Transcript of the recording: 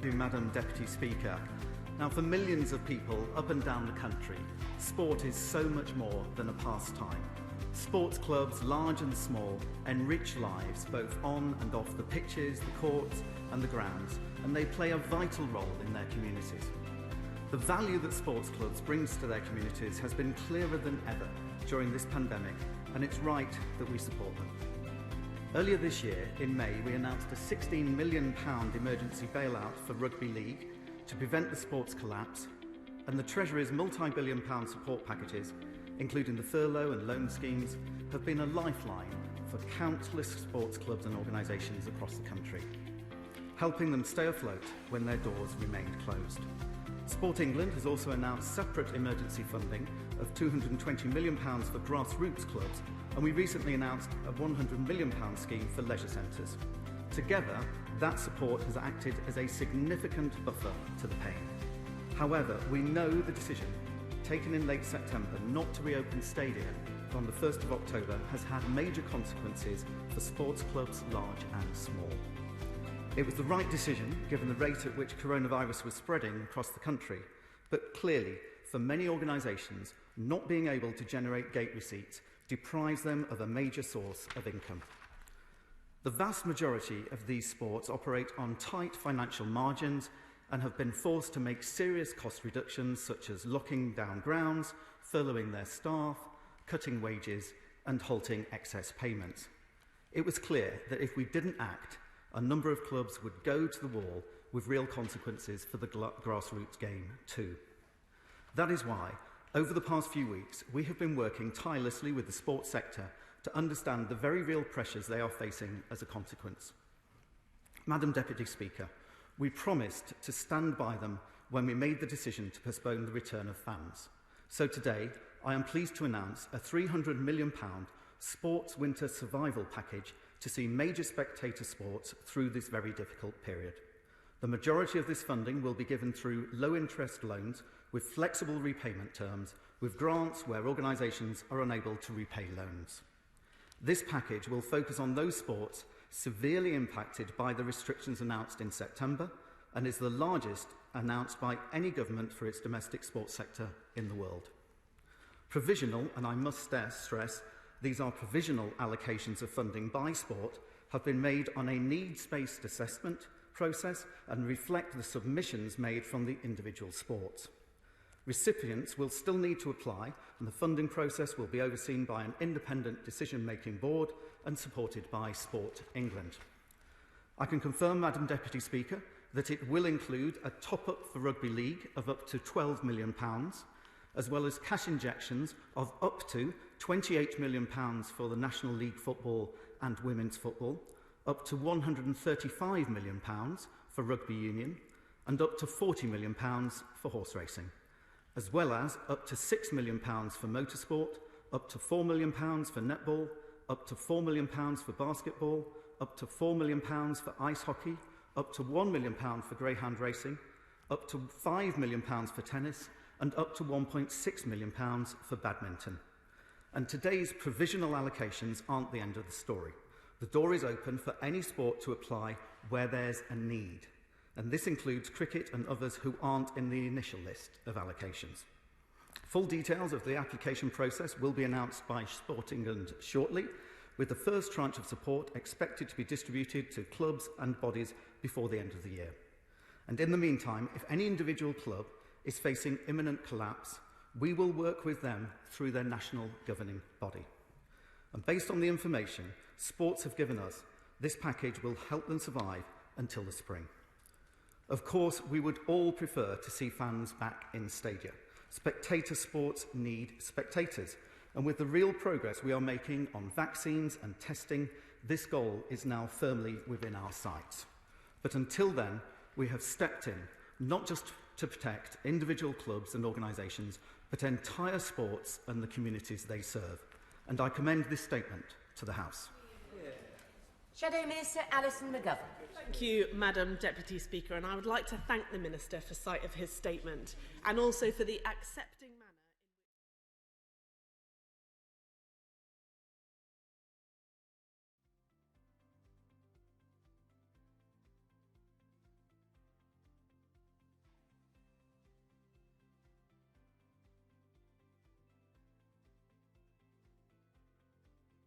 Madam Deputy Speaker. Now, for millions of people up and down the country, sport is so much more than a pastime. Sports clubs, large and small, enrich lives both on and off the pitches, the courts and the grounds, and they play a vital role in their communities. The value that sports clubs brings to their communities has been clearer than ever during this pandemic, and it's right that we support them. Earlier this year, in May, we announced a £16 million emergency bailout for Rugby League to prevent the sports collapse, and the Treasury's multi-billion pound support packages, including the furlough and loan schemes, have been a lifeline for countless sports clubs and organisations across the country, helping them stay afloat when their doors remained closed. Sport England has also announced separate emergency funding of £220 million for grassroots clubs, and we recently announced a £100 million scheme for leisure centres. Together, that support has acted as a significant buffer to the pain. However, we know the decision taken in late September not to reopen stadia from the 1st of October has had major consequences for sports clubs large and small. It was the right decision given the rate at which coronavirus was spreading across the country, but clearly, for many organisations, not being able to generate gate receipts deprives them of a major source of income. The vast majority of these sports operate on tight financial margins and have been forced to make serious cost reductions such as locking down grounds, furloughing their staff, cutting wages and halting excess payments. It was clear that if we didn't act, a number of clubs would go to the wall with real consequences for the grassroots game too. That is why, over the past few weeks, we have been working tirelessly with the sports sector to understand the very real pressures they are facing as a consequence. Madam Deputy Speaker, we promised to stand by them when we made the decision to postpone the return of fans. So today, I am pleased to announce a £300 million sports winter survival package to see major spectator sports through this very difficult period. The majority of this funding will be given through low-interest loans with flexible repayment terms, with grants where organisations are unable to repay loans. This package will focus on those sports severely impacted by the restrictions announced in September and is the largest announced by any government for its domestic sports sector in the world. Provisional, and I must stress, these are provisional allocations of funding by sport, have been made on a needs-based assessment process and reflect the submissions made from the individual sports. Recipients will still need to apply, and the funding process will be overseen by an independent decision-making board and supported by Sport England. I can confirm, Madam Deputy Speaker, that it will include a top-up for Rugby League of up to £12 million, as well as cash injections of up to £28 million for the National League Football and Women's Football, up to £135 million for Rugby Union, and up to £40 million for horse racing, as well as up to £6 million for motorsport, up to £4 million for netball, up to £4 million for basketball, up to £4 million for ice hockey, up to £1 million for greyhound racing, up to £5 million for tennis, and up to £1.6 million for badminton. And today's provisional allocations aren't the end of the story. The door is open for any sport to apply where there's a need, and this includes cricket and others who aren't in the initial list of allocations. Full details of the application process will be announced by Sport England shortly, with the first tranche of support expected to be distributed to clubs and bodies before the end of the year. And in the meantime, if any individual club is facing imminent collapse, we will work with them through their national governing body. And based on the information sports have given us, this package will help them survive until the spring. Of course, we would all prefer to see fans back in stadia. Spectator sports need spectators, and with the real progress we are making on vaccines and testing, this goal is now firmly within our sights. But until then, we have stepped in, not just to protect individual clubs and organisations, but entire sports and the communities they serve. And I commend this statement to the House. Shadow Minister Alison McGovern. Thank you, Madam Deputy Speaker, and I would like to thank the Minister for sight of his statement and also for the acceptance